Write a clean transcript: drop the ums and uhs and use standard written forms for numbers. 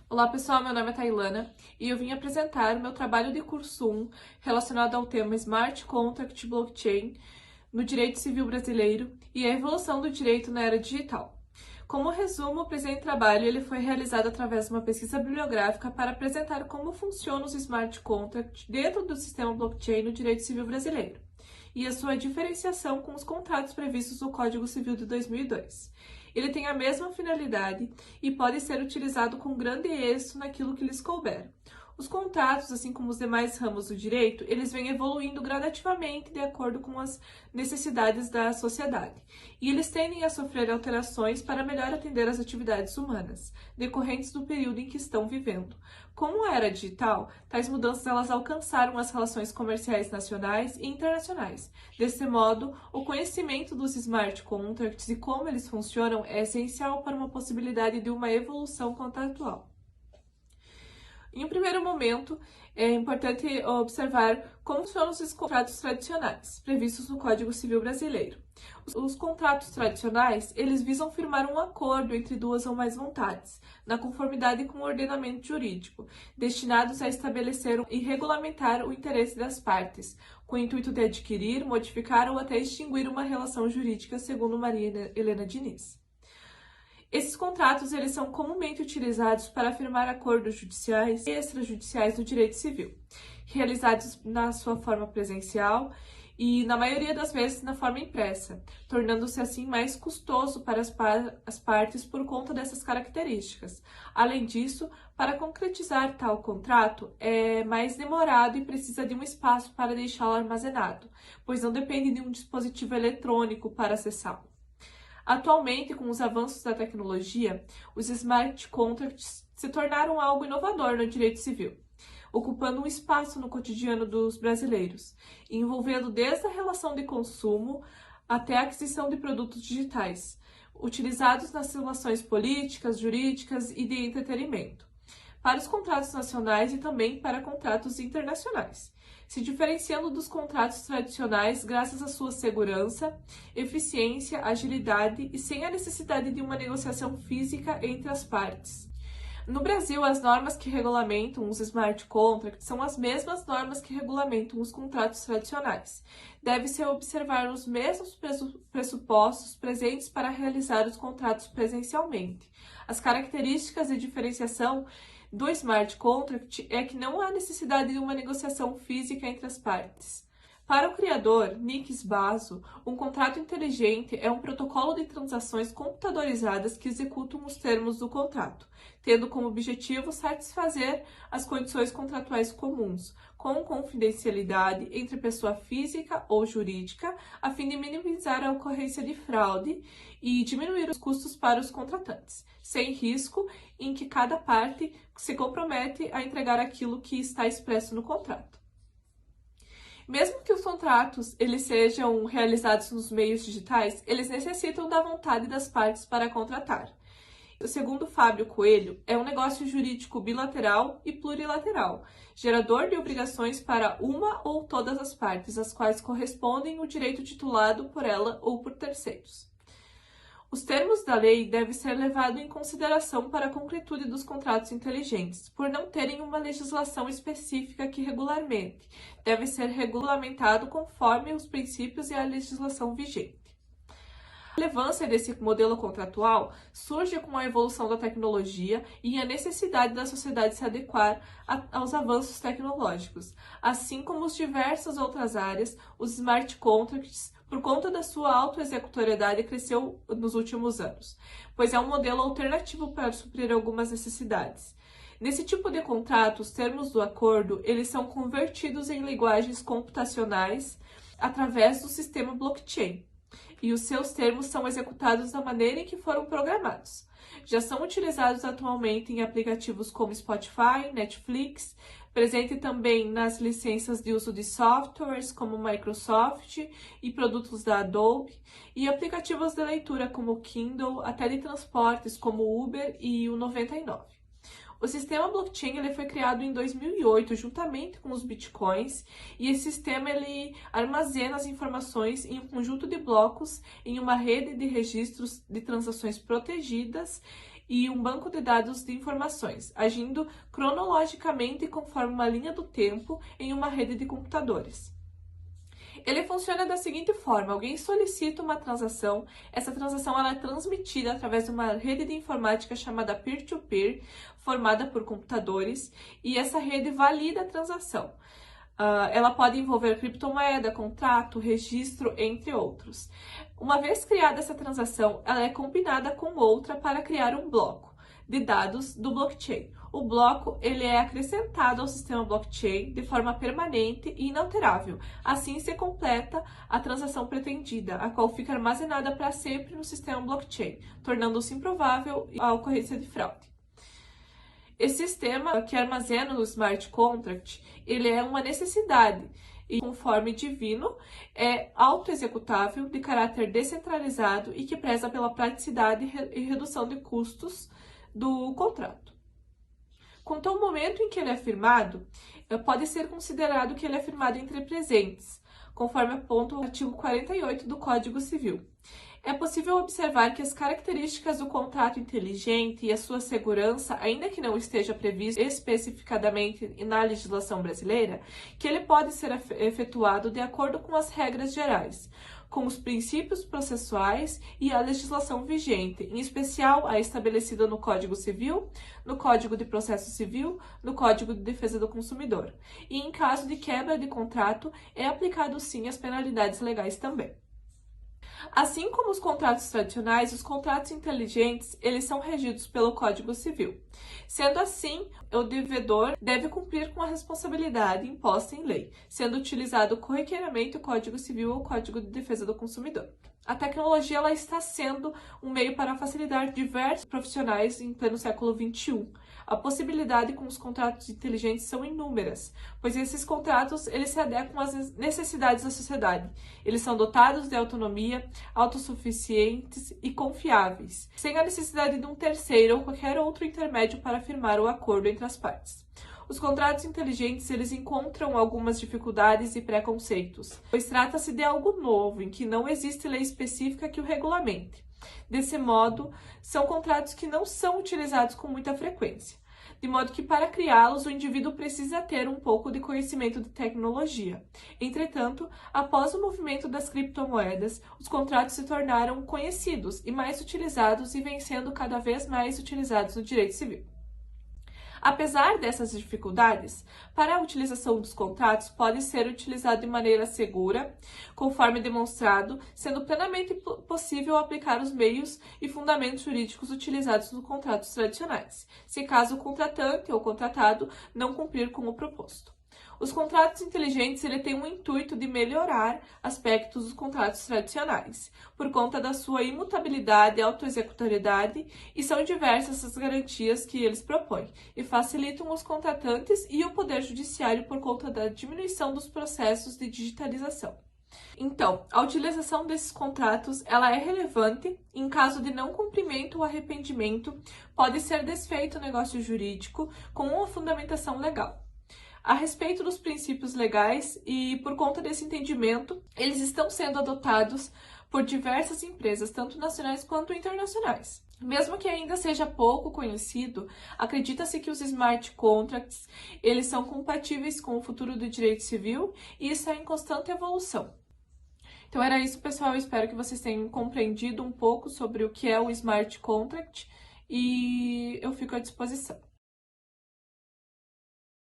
Olá pessoal, meu nome é Tailana e eu vim apresentar o meu trabalho de curso 1 relacionado ao tema Smart Contract Blockchain no Direito Civil Brasileiro e a evolução do direito na era digital. Como resumo, o presente trabalho ele foi realizado através de uma pesquisa bibliográfica para apresentar como funcionam os smart contracts dentro do sistema blockchain no direito civil brasileiro e a sua diferenciação com os contratos previstos no Código Civil de 2002. Ele tem a mesma finalidade e pode ser utilizado com grande êxito naquilo que lhes couber. Os contratos, assim como os demais ramos do direito, eles vêm evoluindo gradativamente de acordo com as necessidades da sociedade, e eles tendem a sofrer alterações para melhor atender às atividades humanas, decorrentes do período em que estão vivendo. Com a era digital, tais mudanças elas alcançaram as relações comerciais nacionais e internacionais. Desse modo, o conhecimento dos smart contracts e como eles funcionam é essencial para uma possibilidade de uma evolução contratual. Em um primeiro momento, é importante observar como funcionam os contratos tradicionais, previstos no Código Civil Brasileiro. Os contratos tradicionais, eles visam firmar um acordo entre duas ou mais vontades, na conformidade com o ordenamento jurídico, destinados a estabelecer e regulamentar o interesse das partes, com o intuito de adquirir, modificar ou até extinguir uma relação jurídica, segundo Maria Helena Diniz. Esses contratos eles são comumente utilizados para firmar acordos judiciais e extrajudiciais do direito civil, realizados na sua forma presencial e, na maioria das vezes, na forma impressa, tornando-se assim mais custoso para as partes por conta dessas características. Além disso, para concretizar tal contrato, é mais demorado e precisa de um espaço para deixá-lo armazenado, pois não depende de um dispositivo eletrônico para acessá-lo. Atualmente, com os avanços da tecnologia, os smart contracts se tornaram algo inovador no direito civil, ocupando um espaço no cotidiano dos brasileiros, envolvendo desde a relação de consumo até a aquisição de produtos digitais, utilizados nas relações políticas, jurídicas e de entretenimento, para os contratos nacionais e também para contratos internacionais, se diferenciando dos contratos tradicionais graças à sua segurança, eficiência, agilidade e sem a necessidade de uma negociação física entre as partes. No Brasil, as normas que regulamentam os smart contracts são as mesmas normas que regulamentam os contratos tradicionais. Deve-se observar os mesmos pressupostos presentes para realizar os contratos presencialmente. As características de diferenciação do smart contract é que não há necessidade de uma negociação física entre as partes. Para o criador, Nick Sbaso, um contrato inteligente é um protocolo de transações computadorizadas que executam os termos do contrato, tendo como objetivo satisfazer as condições contratuais comuns, com confidencialidade entre pessoa física ou jurídica, a fim de minimizar a ocorrência de fraude e diminuir os custos para os contratantes, sem risco em que cada parte se compromete a entregar aquilo que está expresso no contrato. Mesmo que os contratos eles sejam realizados nos meios digitais, eles necessitam da vontade das partes para contratar. Segundo Fábio Coelho, é um negócio jurídico bilateral e plurilateral, gerador de obrigações para uma ou todas as partes, às quais correspondem o direito titulado por ela ou por terceiros. Os termos da lei devem ser levados em consideração para a concretude dos contratos inteligentes, por não terem uma legislação específica que regularmente deve ser regulamentado conforme os princípios e a legislação vigente. A relevância desse modelo contratual surge com a evolução da tecnologia e a necessidade da sociedade se adequar aos avanços tecnológicos, assim como as diversas outras áreas, os smart contracts, por conta da sua autoexecutoriedade, cresceu nos últimos anos, pois é um modelo alternativo para suprir algumas necessidades. Nesse tipo de contrato, os termos do acordo eles são convertidos em linguagens computacionais através do sistema blockchain, e os seus termos são executados da maneira em que foram programados. Já são utilizados atualmente em aplicativos como Spotify, Netflix, presente também nas licenças de uso de softwares como Microsoft e produtos da Adobe, e aplicativos de leitura como Kindle, até de transportes como Uber e o 99. O sistema blockchain ele foi criado em 2008, juntamente com os bitcoins, e esse sistema ele armazena as informações em um conjunto de blocos em uma rede de registros de transações protegidas e um banco de dados de informações, agindo cronologicamente conforme uma linha do tempo em uma rede de computadores. Ele funciona da seguinte forma: alguém solicita uma transação, essa transação ela é transmitida através de uma rede de informática chamada peer-to-peer, formada por computadores, e essa rede valida a transação. Ela pode envolver criptomoeda, contrato, registro, entre outros. Uma vez criada essa transação, ela é combinada com outra para criar um bloco de dados do blockchain. O bloco ele é acrescentado ao sistema blockchain de forma permanente e inalterável. Assim se completa a transação pretendida, a qual fica armazenada para sempre no sistema blockchain, tornando-se improvável a ocorrência de fraude. Esse sistema que armazena o smart contract, ele é uma necessidade e, conforme divino, é autoexecutável, de caráter descentralizado e que preza pela praticidade e redução de custos do contrato. Quanto ao momento em que ele é firmado, pode ser considerado que ele é firmado entre presentes, conforme aponta o artigo 48 do Código Civil. É possível observar que as características do contrato inteligente e a sua segurança, ainda que não esteja previsto especificadamente na legislação brasileira, que ele pode ser efetuado de acordo com as regras gerais, com os princípios processuais e a legislação vigente, em especial a estabelecida no Código Civil, no Código de Processo Civil, no Código de Defesa do Consumidor. E em caso de quebra de contrato, é aplicado sim as penalidades legais também. Assim como os contratos tradicionais, os contratos inteligentes, eles são regidos pelo Código Civil. Sendo assim, o devedor deve cumprir com a responsabilidade imposta em lei, sendo utilizado corriqueiramente o Código Civil ou o Código de Defesa do Consumidor. A tecnologia ela está sendo um meio para facilitar diversos profissionais em pleno século XXI. A possibilidade com os contratos inteligentes são inúmeras, pois esses contratos eles se adequam às necessidades da sociedade. Eles são dotados de autonomia, autossuficientes e confiáveis, sem a necessidade de um terceiro ou qualquer outro intermédio para firmar o acordo entre as partes. Os contratos inteligentes eles encontram algumas dificuldades e preconceitos, pois trata-se de algo novo, em que não existe lei específica que o regulamente. Desse modo, são contratos que não são utilizados com muita frequência, de modo que para criá-los o indivíduo precisa ter um pouco de conhecimento de tecnologia. Entretanto, após o movimento das criptomoedas, os contratos se tornaram conhecidos e mais utilizados e vêm sendo cada vez mais utilizados no direito civil. Apesar dessas dificuldades, para a utilização dos contratos pode ser utilizado de maneira segura, conforme demonstrado, sendo plenamente possível aplicar os meios e fundamentos jurídicos utilizados nos contratos tradicionais, se caso o contratante ou contratado não cumprir com o proposto. Os contratos inteligentes ele têm um intuito de melhorar aspectos dos contratos tradicionais, por conta da sua imutabilidade e autoexecutabilidade, e são diversas as garantias que eles propõem, e facilitam os contratantes e o poder judiciário por conta da diminuição dos processos de digitalização. Então, a utilização desses contratos ela é relevante. Em caso de não cumprimento ou arrependimento, pode ser desfeito o negócio jurídico com uma fundamentação legal. A respeito dos princípios legais e por conta desse entendimento, eles estão sendo adotados por diversas empresas, tanto nacionais quanto internacionais. Mesmo que ainda seja pouco conhecido, acredita-se que os smart contracts eles são compatíveis com o futuro do direito civil e está em constante evolução. Então era isso, pessoal. Eu espero que vocês tenham compreendido um pouco sobre o que é o smart contract e eu fico à disposição.